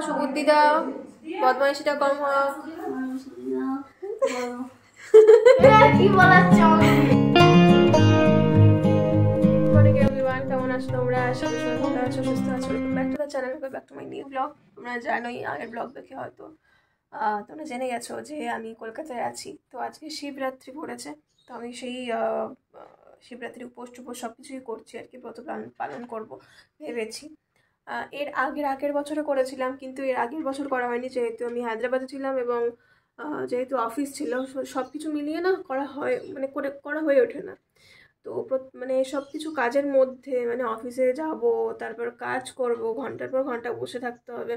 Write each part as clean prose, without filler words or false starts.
সুবুদ্ধি দাও, বদমাইশিটা কম হোক। কেমন আছো তোমরা? আশা করি ভালো আছো, সুস্থ আছো। Back to the channel, back to my new blog. তোমরা জানোই, আগের ব্লগ দেখে হয়তো তোমরা জেনে গেছো যে আমি কলকাতায় আছি। তো আজকে শিবরাত্রি পড়েছে, তো আমি সেই শিবরাত্রি উপোস টুপোস সব কিছুই করছি আর কি, ব্রত পালন করবো ভেবেছি। এর আগের বছরে করেছিলাম, কিন্তু এর আগের বছর করা হয়নি, যেহেতু আমি হায়দ্রাবাদে ছিলাম এবং যেহেতু অফিস ছিল, সব কিছু মিলিয়ে না করা হয়, মানে করা হয়ে ওঠে না। তো মানে সব কিছু কাজের মধ্যে, মানে অফিসে যাব, তারপর কাজ করব, ঘন্টার পর ঘন্টা বসে থাকতে হবে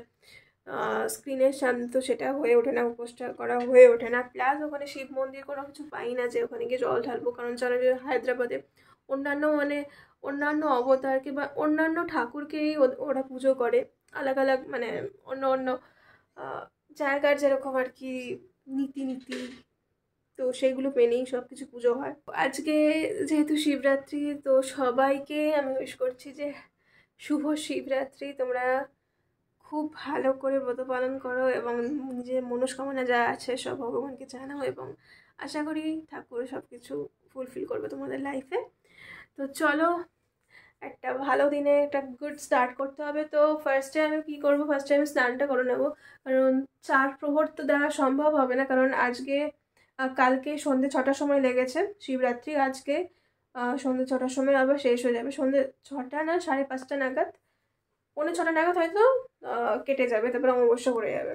স্ক্রিনের সামনে, তো সেটা হয়ে ওঠে না, উপোসটা করা হয়ে ওঠে না। প্লাস ওখানে শিব মন্দির কোনো কিছু পাই না যে ওখানে গিয়ে জল ঢালবো, কারণ জানো যে হায়দ্রাবাদে অন্যান্য অবতারকে বা অন্যান্য ঠাকুরকেই ওরা পুজো করে, আলাদা আলাদা, মানে অন্য অন্য জায়গার যেরকম আর কি নীতি, তো সেইগুলো মেনেই সব কিছু পুজো হয়। আজকে যেহেতু শিবরাত্রি, তো সবাইকে আমি উইশ করছি যে শুভ শিবরাত্রি। তোমরা খুব ভালো করে ব্রত পালন করো এবং নিজের মনস্কামনা যা আছে সব ভগবানকে জানাও, এবং আশা করি ঠাকুর সব কিছু ফুলফিল করবে তোমাদের লাইফে। তো চলো, একটা ভালো দিনে একটা গুড স্টার্ট করতে হবে। তো ফার্স্টে আমি কী করবো, ফার্স্টে আমি স্নানটা করে নেবো, কারণ 4 প্রহর তো দেওয়া সম্ভব হবে না, কারণ আজকে কালকে সন্ধ্যে 6টার সময় লেগেছে শিবরাত্রি, আজকে সন্ধ্যে 6টার সময় আবার শেষ হয়ে যাবে, সন্ধ্যে 6টা না 5:30 নাগাদ, 6:45 নাগাদ হয়তো কেটে যাবে, তারপর অমাবস্যা পড়ে যাবে।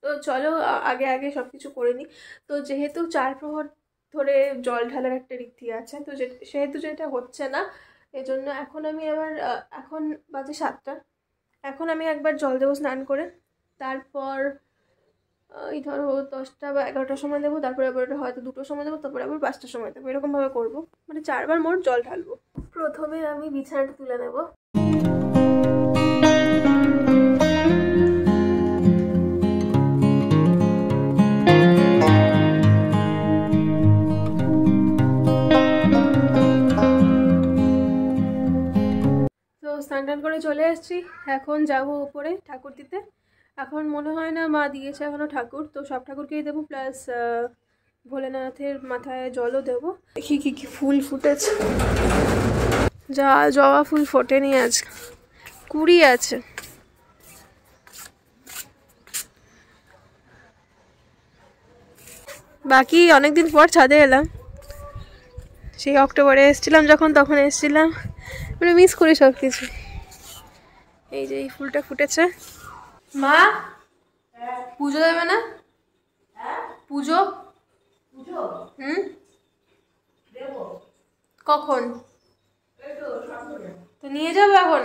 তো চলো আগে আগে সব কিছু করে নিই। তো যেহেতু 4 প্রহর ধরে জল ঢালার একটা রীতি আছে, তো সেহেতু যেটা হচ্ছে না, এই জন্য এখন আমি আবার এখন বাজে 7টা, এখন আমি একবার জল দেবো স্নান করে, তারপর এই ধরো 10টা বা 11টার সময় দেবো, তারপরে আবার হয়তো 2টোর সময় দেবো, তারপরে আবার 5টার সময় দেবো, এরকমভাবে করবো, মানে 4বার মোট জল ঢালবো। প্রথমে আমি বিছানাটা তুলে নেবো। স্নান টান করে চলে এসেছি, এখন যাব উপরে ঠাকুর দিতে। এখন মনে হয় না মা দিয়েছে এখনো ঠাকুর, তো সব ঠাকুরকেই দেবো, প্লাস ভোলেনাথের মাথায় জলও দেবো। দেখি কি ফুল ফুটেছে, জবা ফুল ফোটেনি আজ, কুড়ি আছে। বাকি অনেকদিন পর ছাদে এলাম, সেই অক্টোবরে এসেছিলাম যখন, তখন এসেছিলাম, মানে মিস করি সব কিছু। এই যে এই ফুলটা ফুটেছে। মা পুজো দেবে না? পুজো কখন? তো নিয়ে যাবো, এখন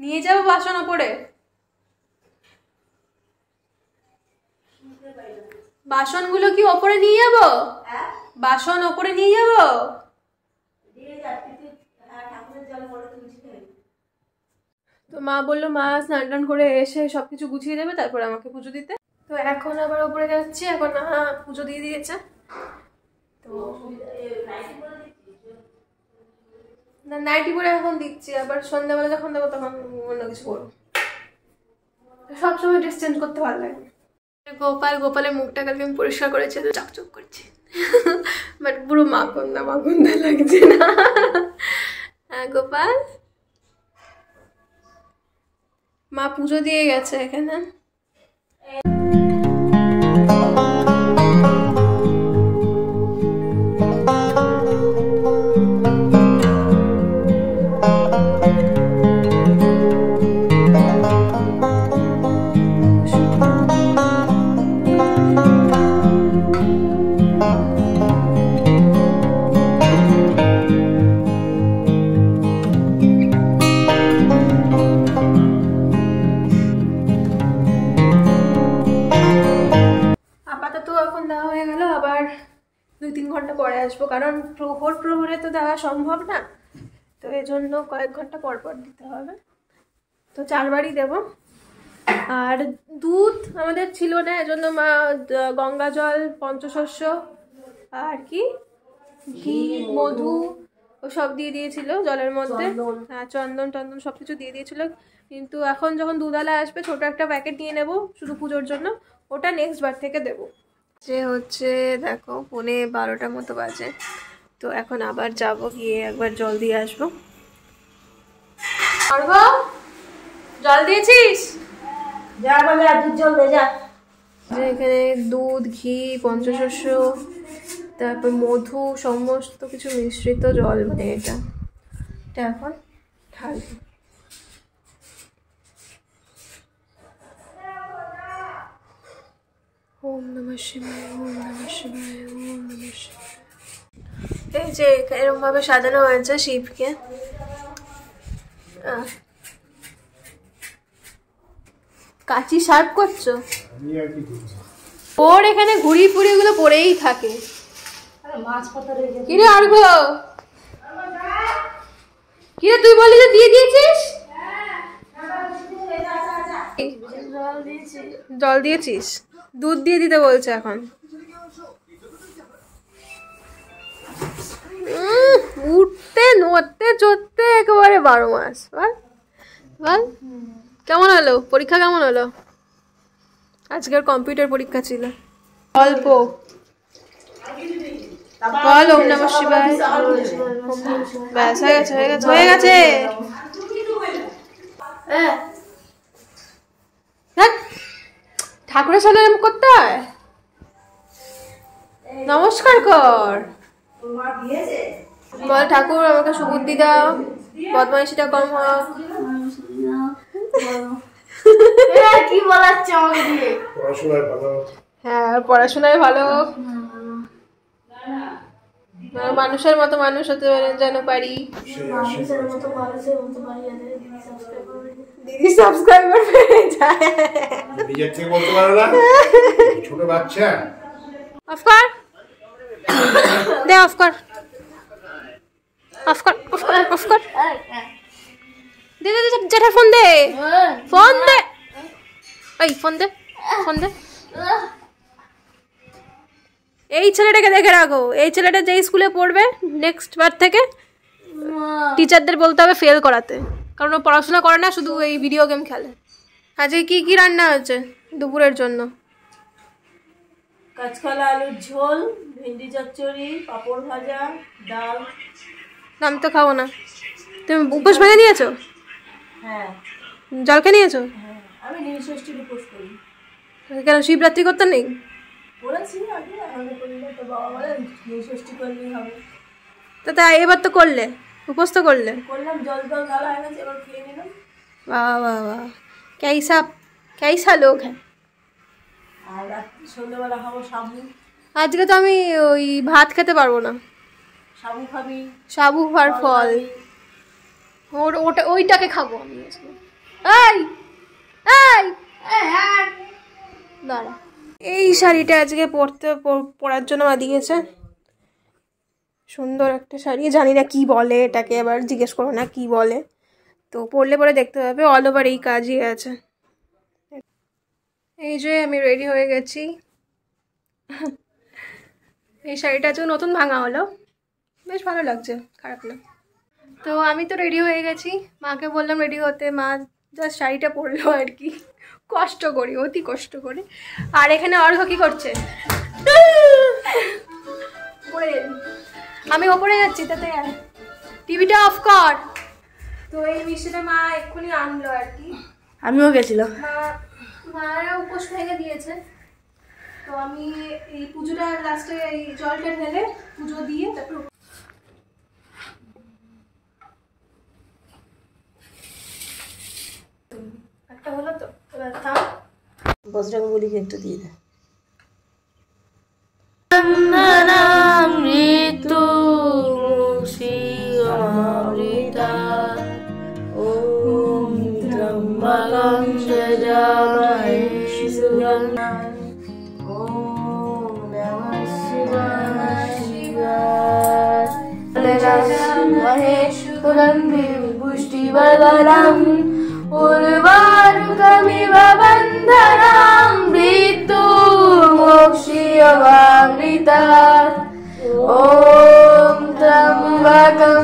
নিয়ে যাবো বাসন ওপরে, বাসনগুলো কি ওপরে নিয়ে যাবো? বাসন ওপরে নিয়ে যাবো? তো মা বললো মা স্নান টান করে এসে সবকিছু গুছিয়ে দেবে, তারপর আমাকে পুজো দিতে। তো এখন আবার ওপরে যাচ্ছি, এখন পুজো দিয়ে দিয়েছে। তো না, নাইটি পরে এখন দিচ্ছি, আবার সন্ধ্যাবেলা যখন দেবো তখন অন্য কিছু করবো, সবসময় ড্রেস চেঞ্জ করতে ভালো লাগে। গোপালের মুখটা কালকে আমি পরিষ্কার করেছি, তো চকচক করছে, বাট পুরো মাখন্দা লাগছে না। হ্যাঁ গোপাল, মা পুজো দিয়ে গেছে এখানে। দেওয়া হয়ে গেল, আবার 2-3 ঘন্টা পরে আসবো, কারণ প্রহরে তো দেওয়া সম্ভব না, তো এই জন্য কয়েক ঘন্টা পর পর দিতে হবে। তো 4বারই দেব। আর দুধ আমাদের ছিল না, এজন্য মা গঙ্গা জল, পঞ্চশস্য আর কি ঘি, মধু, ও সব দিয়ে দিয়েছিল জলের মধ্যে। হ্যাঁ, চন্দন টন্দন সব কিছু দিয়ে দিয়েছিল। কিন্তু এখন যখন দুধালা আসবে ছোট একটা প্যাকেট নিয়ে নেব শুধু পুজোর জন্য, ওটা নেক্সট বার থেকে দেবো। যে হচ্ছে দেখো 11:30 মতো বাজে, তো এখন আবার যাব, গিয়ে একবার জল দিয়ে আসবো। জল দিয়েছিস? যা বলে আর দুধ জল দে যা। এখানে দুধ, ঘি, পঞ্চশস্য, তারপর মধু, সমস্ত কিছু মিশ্রিত জল, মানে এটা এখন ঢালবো। ওম নমঃ শিবায়, ওম নমঃ শিবায়, ওম নমঃ শিবায়। এই যে এরকম ভাবে সাজানো হয়েছে শিবকে। কাচি সার্ভ করছো? ওর এখানে ঘুড়ি ফুড়ি গুলো পড়েই থাকে। কিরে অর্ঘ, কিরে তুই বললি যে দিয়ে দিয়েছিস? জল দিয়েছিস? দুধ দিয়ে দিতে বলছে এখন। উঠতে নড়তে চড়তে একেবারে 12 মাস। বল বল, কেমন হলো পরীক্ষা? কেমন হলো? আজকের কম্পিউটার পরীক্ষা ছিল। অল্প বল ওম নমঃ শিবায়। ব্যাস হয়ে গেছে, হয়ে গেছে, হয়ে গেছে। ঠাকুরের সামনে এরকম করতে হয়? নমস্কার কর, বল ঠাকুর আমাকে সুবুদ্ধি দাও, বদমাইশিটা কম হোক। কি বলাচ্ছে আমাকে দিয়ে? হ্যাঁ, পড়াশোনায় ভালো হোক, মানুষের মতো মানুষ হতে যেন পারি। দিদি সাবস্ক্রাইবার পেয়ে যায়। নিজের থেকে বলতে পারো না, ছোট বাচ্চা। অফ কর দে, অফ কর, অফ কর, অফ কর, অফ কর। দে দে দে, জেঠার ফোন দে, ফোন দে, এই ফোন দে, ফোন দে। এই ছেলেটাকে দেখে রাখো, এই ছেলেটা যে স্কুলে পড়বে নেক্সট বার থেকে টিচারদের বলতে হবে ফেল করাতে, কারণ ও পড়াশোনা করে না, শুধু এই ভিডিও গেম খেলে। আজকে কি কি রান্না হচ্ছে দুপুরের জন্য? কাঁচকলা আলুর ঝোল, ভেন্ডি চচ্চড়ি, পাঁপড় ভাজা, ডাল। আমি তো খাবো না। তুমি উপোস ভেঙে নিয়েছো? হ্যাঁ। জল খেয়ে নিয়েছো? হ্যাঁ, আমি নীলষষ্ঠীর উপোস করি। কেন শিবরাত্রি করতে নেই? করেছি আগে, আমাদের পরিবার তো বাবা বলে নীলষষ্ঠী করলেই হবে। তো তাই এবার তো করলে, উপোস তো করলে। করলাম, জল জল ঢালা হয়ে গেছে, এবার খেয়ে নিলাম। বাহ বাহ বাহ, कैसा लोग है। আর রাত্রি সন্ধ্যাবেলা খাবো সাবু। আজকে তো আমি ওই ভাত খেতে পারবো না। সাবু খাবি? সাবু আর ফল, ওটা ওইটাকে খাবো আমি। এই এই দাঁড়া, এই শাড়িটা আজকে পরার জন্য মা দিয়েছে। সুন্দর একটা শাড়ি, জানি না কি বলে এটাকে, আবার জিজ্ঞেস করো না কি বলে, তো পরলে পরে দেখতে পাবে। অল ওভার এই কাজই আছে। এই যে আমি রেডি হয়ে গেছি। এই শাড়িটা আজকে নতুন ভাঙা হলো, বেশ ভালো লাগছে, খারাপ না। তো আমি তো রেডি হয়ে গেছি, মাকে বললাম রেডি হতে, মা জাস্ট শাড়িটা পরলো আর কি, কষ্ট করি, অতি কষ্ট করে। আর এখানে অর্ঘ কি করছে? আমি ওপরে যাচ্ছি, তাতে টিভিটা অফ কর। তো এই মিষ্টিটা মা এক্ষুনি আনলো আর কি। আমিও গেছিলাম। মারা উপোস ভেঙে দিয়েছে, তো আমি এই পুজোটা লাস্টে এই জলটা ঢেলে পুজো দিয়ে তারপর একটা হলো। তো থাম, বজরং বলিকে একটু দিয়ে দে। মৃত্যু অমৃতা ওম ত্রম্বকং যজামহে সুগন্ধিম ওম নমঃ শিবায় শিবায় সুগন্ধিম পুষ্টিবর্ধনম উর্বারুকমিব বন্ধনাম মৃত্যু মোক্ষীয়মামৃতা ওম ত্রম্বকং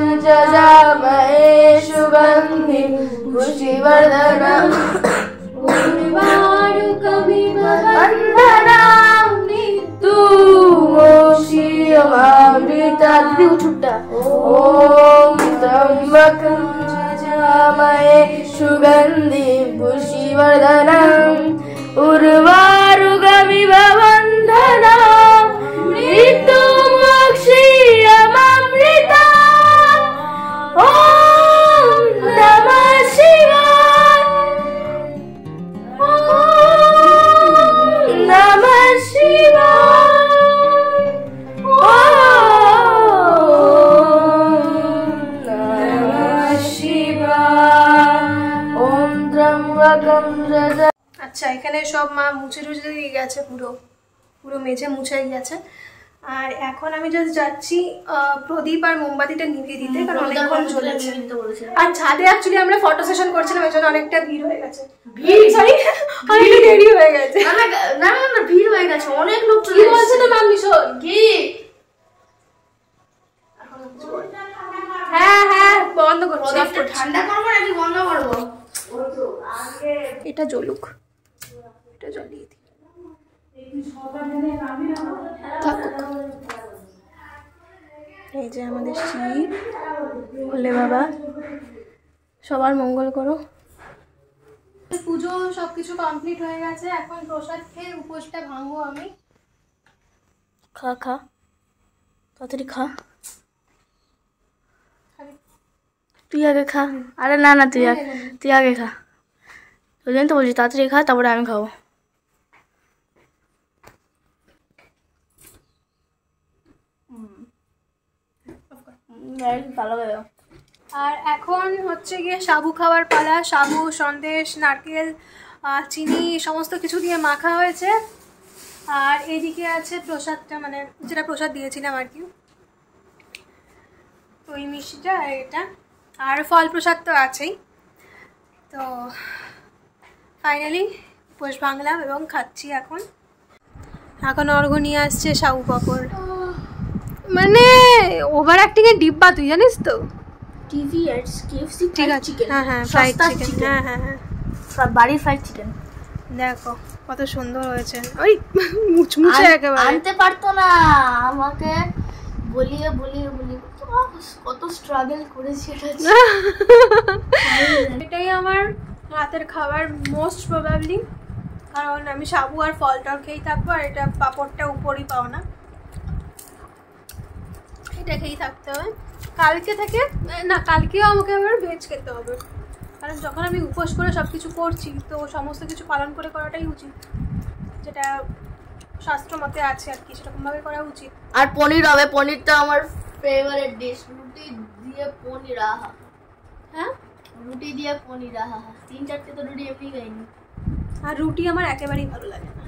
অমৃতা দিদি উঠুটা ওম ত্রম্বকম যজামহে সুগন্ধি পুষ্টিবর্ধনম উর্বারুকমিব বন্ধনাম মৃত্যুমোক্ষীয়মৃতম ওম নমঃ শিবায় ওম নমঃ শিবায় ওম নমঃ শিবায় ওম ত্রম্বকম যজা। আচ্ছা, এখানে সব মা মুছে টুছে দিয়ে গেছে, পুরো পুরো মেঝে মুছে গেছে। আর এখন আমি জাস্ট যাচ্ছি প্রদীপ আর মোমবাতিটা নিভিয়ে দিতে, কারণ অনেকক্ষণ চলেছে। আর ছাদে অ্যাকচুয়ালি আমরা ফটো সেশন করছিলাম, এই জন্য অনেকটা ভিড় হয়ে গেছে। সরি, অনেকটা দেরি হয়ে গেছে। না ভিড় হয়ে গেছে, অনেক লোক কি বলছে তো মাম্মি? শোন কি হ্যাঁ হ্যাঁ বন্ধ করছি, ঠান্ডা করবো নাকি বন্ধ করবো? এটা জ্বলুক, এটা জ্বলিয়ে দিই, থাকুক। এই যে আমাদের শিব, বলে বাবা সবার মঙ্গল করো। পুজো সবকিছু কমপ্লিট হয়ে গেছে, এখন প্রসাদ খেয়ে উপোসটা ভাঙবো আমি। খা খা তাড়াতাড়ি খা, তুই আগে খা। আরে না না তুই আগে খা, ওই জন্য তো বলছি তাড়াতাড়ি খা, তারপরে আমি খাবো। ভালো লাগে। আর এখন হচ্ছে গিয়ে সাবু খাওয়ার পালা। সাবু, সন্দেশ, নারকেল, চিনি সমস্ত কিছু দিয়ে মাখা হয়েছে। আর এদিকে আছে প্রসাদটা, মানে যেটা প্রসাদ দিয়েছিলাম আর কি, ওই মিষ্টিটা আর এটা, আর ফল প্রসাদ তো আছেই। তো ফাইনালি উপোস ভাঙলাম এবং খাচ্ছি। এখন অর্ঘ্য নিয়ে আসছে সাবু পাপড়, মানে ওভার অ্যাক্টিংয়ের ডিব্বা, তুই জানিস তো। টিভি এটস কেএফসি ঠিক আছে, হ্যাঁ হ্যাঁ ফ্রাইড চিকেন, হ্যাঁ হ্যাঁ হ্যাঁ বাড়ির ফ্রাইড চিকেন। দেখো কত সুন্দর হয়েছে, ওই মুচমুচে একেবারে। আনতে পারতো না, আমাকে বলিয়ে কত স্ট্রাগল করেছি এটা। এটাই আমার রাতের খাবার মোস্ট প্রবাবলি, কারণ আমি সাবু আর ফলটাও খেয়েই থাকবো, আর এটা পাঁপড়টা উপরই পাও না, এটা খেয়েই থাকতে হবে। কালকে থেকে না, কালকেও আমাকে আবার ভেজ খেতে হবে, কারণ যখন আমি উপোস করে সব কিছু করছি তো সমস্ত কিছু পালন করে করাটাই উচিত, যেটা শাস্ত্র মতে আছে আর কি, সেরকমভাবে করা উচিত। আর পনির হবে, পনিরটা আমার ফেভারিট ডিশ। রুটি দিয়ে পনির, আহা। হ্যাঁ, রুটি দিয়ে পনির, আহা। 3-4টে তো রুটি এমনি খাইনি। আর রুটি আমার একেবারেই ভালো লাগে না।